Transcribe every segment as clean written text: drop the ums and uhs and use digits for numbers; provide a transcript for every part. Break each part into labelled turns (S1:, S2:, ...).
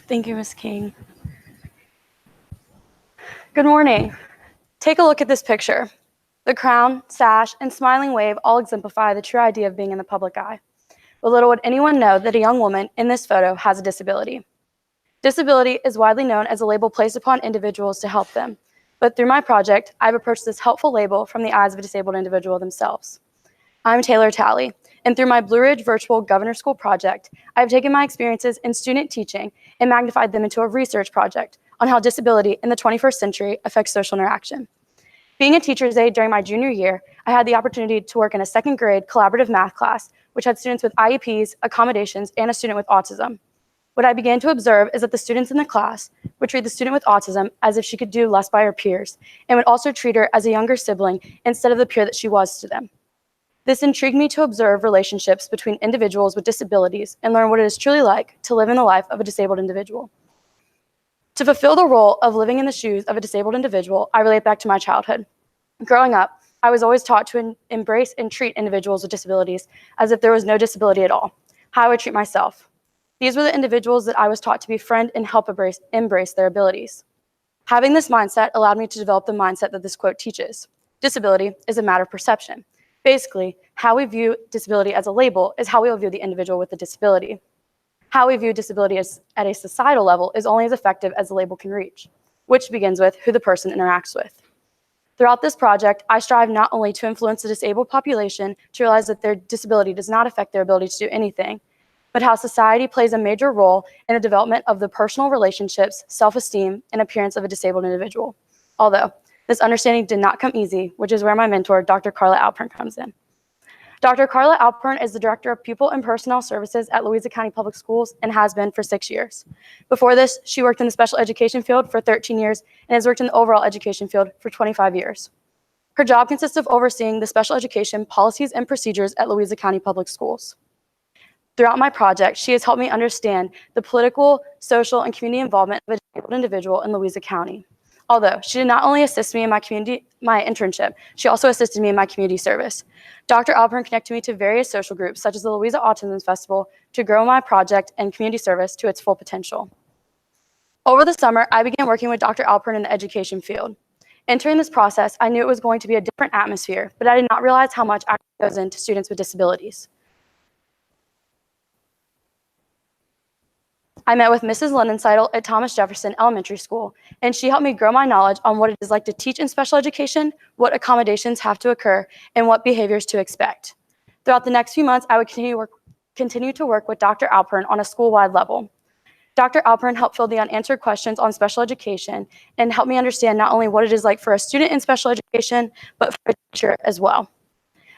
S1: Thank you, Ms. King. Good morning. Take a look at this picture. The crown, sash, and smiling wave all exemplify the true idea of being in the public eye. But little would anyone know that a young woman in this photo has a disability. Disability is widely known as a label placed upon individuals to help them. But through my project, I've approached this helpful label from the eyes of a disabled individual themselves. I'm Taylor Talley, and through my Blue Ridge Virtual Governor School project, I've taken my experiences in student teaching and magnified them into a research project on how disability in the 21st century affects social interaction. Being a teacher's aide during my junior year, I had the opportunity to work in a second grade collaborative math class, which had students with IEPs, accommodations, and a student with autism. What I began to observe is that the students in the class would treat the student with autism as if she could do less by her peers, and would also treat her as a younger sibling instead of the peer that she was to them. This intrigued me to observe relationships between individuals with disabilities and learn what it is truly like to live in the life of a disabled individual. To fulfill the role of living in the shoes of a disabled individual, I relate back to my childhood. Growing up, I was always taught to embrace and treat individuals with disabilities as if there was no disability at all, how I would treat myself. These were the individuals that I was taught to befriend and help embrace their abilities. Having this mindset allowed me to develop the mindset that this quote teaches. Disability is a matter of perception. Basically, how we view disability as a label is how we will view the individual with the disability. How we view disability at a societal level is only as effective as the label can reach, which begins with who the person interacts with. Throughout this project, I strive not only to influence the disabled population to realize that their disability does not affect their ability to do anything, but how society plays a major role in the development of the personal relationships, self-esteem, and appearance of a disabled individual. Although, this understanding did not come easy, which is where my mentor, Dr. Carla Alpern, comes in. Dr. Carla Alpern is the Director of Pupil and Personnel Services at Louisa County Public Schools and has been for 6 years. Before this, she worked in the special education field for 13 years and has worked in the overall education field for 25 years. Her job consists of overseeing the special education policies and procedures at Louisa County Public Schools. Throughout my project, she has helped me understand the political, social, and community involvement of a disabled individual in Louisa County. Although she did not only assist me in my internship, she also assisted me in my community service. Dr. Alpern connected me to various social groups, such as the Louisa Autism Festival, to grow my project and community service to its full potential. Over the summer, I began working with Dr. Alpern in the education field. Entering this process, I knew it was going to be a different atmosphere, but I did not realize how much actually goes into students with disabilities. I met with Mrs. Lindenseidel at Thomas Jefferson Elementary School, and she helped me grow my knowledge on what it is like to teach in special education, what accommodations have to occur, and what behaviors to expect. Throughout the next few months, I would continue to work with Dr. Alpern on a school-wide level. Dr. Alpern helped fill the unanswered questions on special education and helped me understand not only what it is like for a student in special education, but for a teacher as well.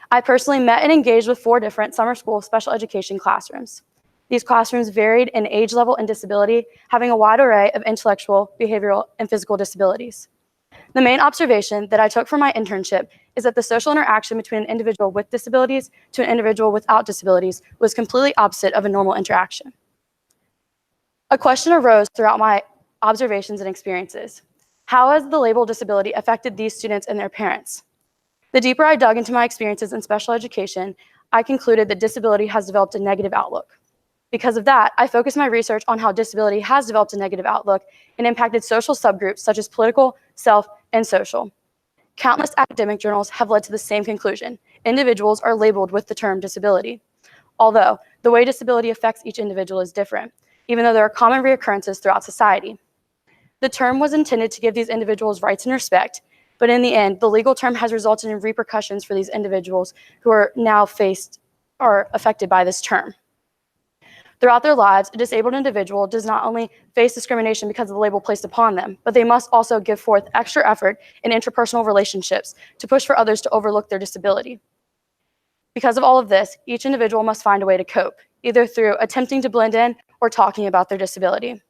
S1: I personally met and engaged with 4 different summer school special education classrooms. These classrooms varied in age level and disability, having a wide array of intellectual, behavioral, and physical disabilities. The main observation that I took from my internship is that the social interaction between an individual with disabilities to an individual without disabilities was completely opposite of a normal interaction. A question arose throughout my observations and experiences. How has the label disability affected these students and their parents? The deeper I dug into my experiences in special education, I concluded that disability has developed a negative outlook. Because of that, I focused my research on how disability has developed a negative outlook and impacted social subgroups such as political, self, and social. Countless academic journals have led to the same conclusion. Individuals are labeled with the term disability. Although the way disability affects each individual is different, even though there are common reoccurrences throughout society. The term was intended to give these individuals rights and respect, but in the end, the legal term has resulted in repercussions for these individuals who are now affected by this term. Throughout their lives, a disabled individual does not only face discrimination because of the label placed upon them, but they must also give forth extra effort in interpersonal relationships to push for others to overlook their disability. Because of all of this, each individual must find a way to cope, either through attempting to blend in or talking about their disability.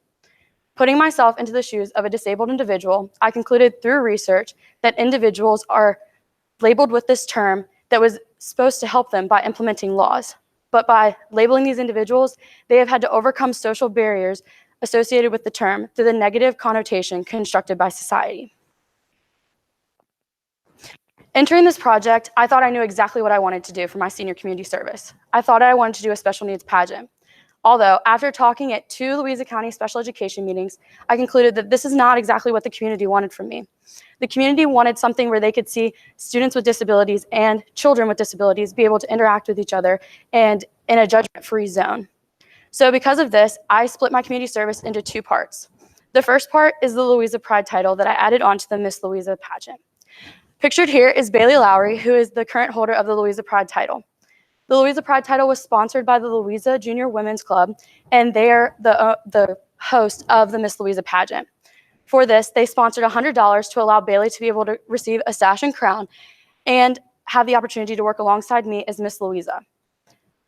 S1: Putting myself into the shoes of a disabled individual, I concluded through research that individuals are labeled with this term that was supposed to help them by implementing laws. But by labeling these individuals, they have had to overcome social barriers associated with the term through the negative connotation constructed by society. Entering this project, I thought I knew exactly what I wanted to do for my senior community service. I thought I wanted to do a special needs pageant. Although, after talking at 2 Louisa County special education meetings, I concluded that this is not exactly what the community wanted from me. The community wanted something where they could see students with disabilities and children with disabilities be able to interact with each other and in a judgment-free zone. So because of this, I split my community service into 2 parts. The first part is the Louisa Pride title that I added onto the Miss Louisa pageant. Pictured here is Bailey Lowry, who is the current holder of the Louisa Pride title. The Louisa Pride title was sponsored by the Louisa Junior Women's Club, and they are the host of the Miss Louisa pageant. For this, they sponsored $100 to allow Bailey to be able to receive a sash and crown and have the opportunity to work alongside me as Miss Louisa.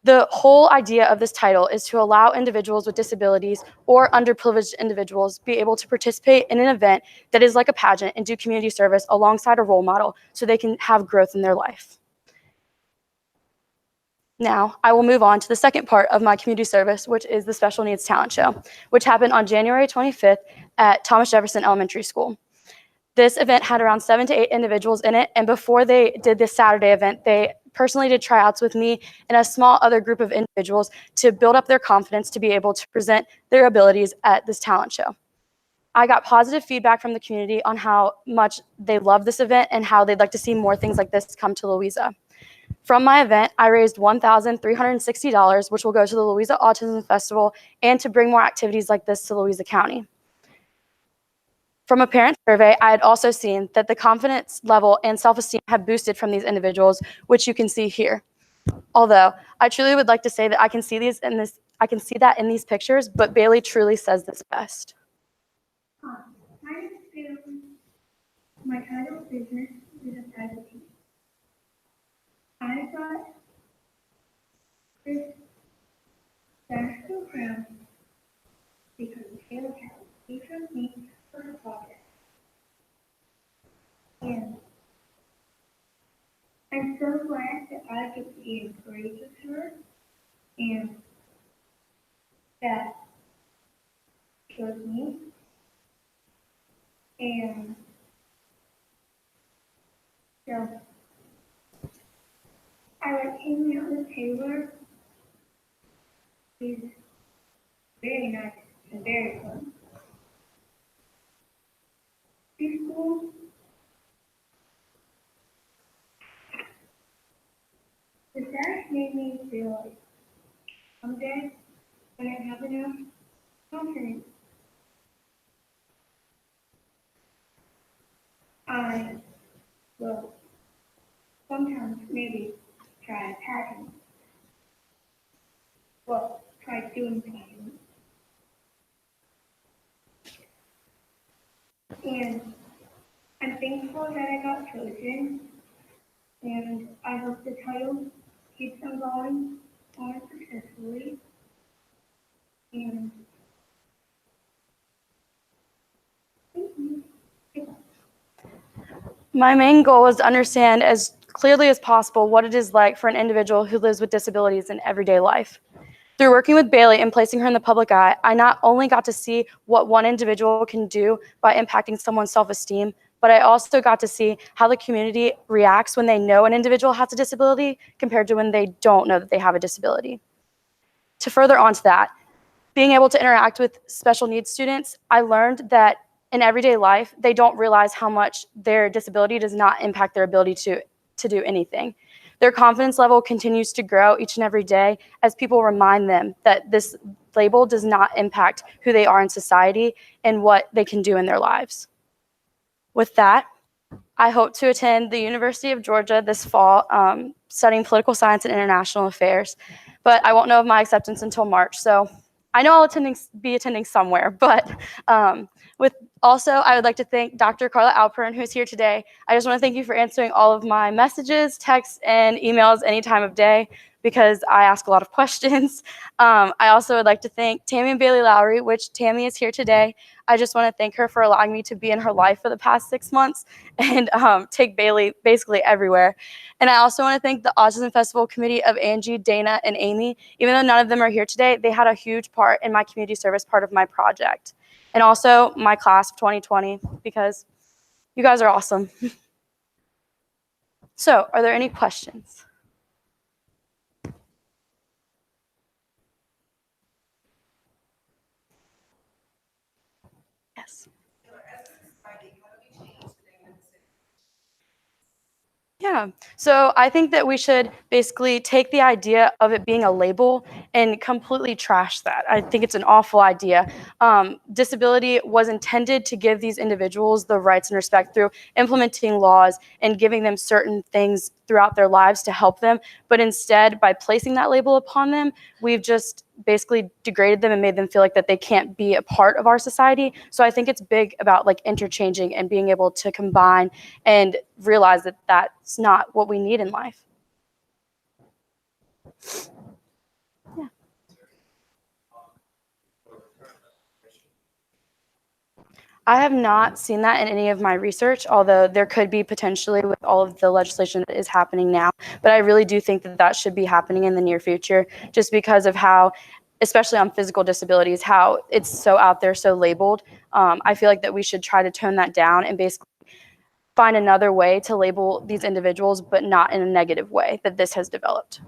S1: The whole idea of this title is to allow individuals with disabilities or underprivileged individuals be able to participate in an event that is like a pageant and do community service alongside a role model so they can have growth in their life. Now, I will move on to the second part of my community service, which is the Special Needs Talent Show, which happened on January 25th at Thomas Jefferson Elementary School. This event had around 7 to 8 individuals in it, and before they did this Saturday event, they personally did tryouts with me and a small other group of individuals to build up their confidence to be able to present their abilities at this talent show. I got positive feedback from the community on how much they love this event and how they'd like to see more things like this come to Louisa. From my event, I raised $1,360, which will go to the Louisa Autism Festival and to bring more activities like this to Louisa County. From a parent survey, I had also seen that the confidence level and self-esteem have boosted from these individuals, which you can see here. Although I truly would like to say that I can see that in these pictures, but Bailey truly says this best.
S2: My title of business is a private team. I got this national crown because Taylor County featured me for her project. And I'm so glad that I get to be encouraged with her and that shows me. And so I like hanging out with Taylor. He's very nice and very fun. Preschool. The sash made me feel like someday when I have enough confidence, I will sometimes maybe try a pageant. Well, try doing pageants. And I'm thankful that I got chosen, and I hope the title keeps on going on successfully. And thank you.
S1: My main goal was to understand as clearly as possible what it is like for an individual who lives with disabilities in everyday life. Through working with Bailey and placing her in the public eye, I not only got to see what one individual can do by impacting someone's self-esteem, but I also got to see how the community reacts when they know an individual has a disability compared to when they don't know that they have a disability. To further onto that, being able to interact with special needs students, I learned that in everyday life, they don't realize how much their disability does not impact their ability to do anything. Their confidence level continues to grow each and every day as people remind them that this label does not impact who they are in society and what they can do in their lives. With that, I hope to attend the University of Georgia this fall, studying political science and international affairs, but I won't know of my acceptance until March, so I know I'll be attending somewhere, but I would like to thank Dr. Carla Alpern, who's here today. I just want to thank you for answering all of my messages, texts, and emails any time of day because I ask a lot of questions. I also would like to thank Tammy and Bailey Lowry, which Tammy is here today. I just want to thank her for allowing me to be in her life for the past 6 months and take Bailey basically everywhere. And I also want to thank the Autism Festival Committee of Angie, Dana, and Amy. Even though none of them are here today, they had a huge part in my community service part of my project. And also my class of 2020, because you guys are awesome. So, are there any questions? Yeah. So I think that we should basically take the idea of it being a label and completely trash that. I think it's an awful idea. Disability was intended to give these individuals the rights and respect through implementing laws and giving them certain things throughout their lives to help them. But instead, by placing that label upon them, we've just basically degraded them and made them feel like that they can't be a part of our society. So I think it's big about like interchanging and being able to combine and realize that that's not what we need in life. Yeah. I have not seen that in any of my research, although there could be potentially with all of the legislation that is happening now. But I really do think that that should be happening in the near future, just because of how, especially on physical disabilities, how it's so out there, so labeled. I feel like that we should try to tone that down and basically find another way to label these individuals, but not in a negative way that this has developed.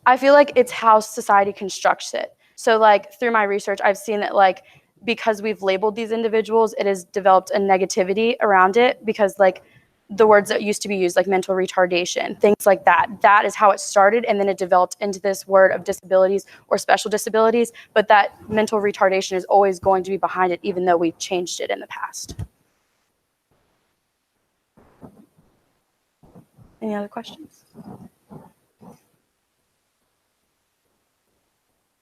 S1: I feel like it's how society constructs it. So like through my research, I've seen that like because we've labeled these individuals, it has developed a negativity around it because like the words that used to be used like mental retardation, things like that. That is how it started, and then it developed into this word of disabilities or special disabilities, but that mental retardation is always going to be behind it even though we've changed it in the past. Any other questions?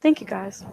S1: Thank you guys.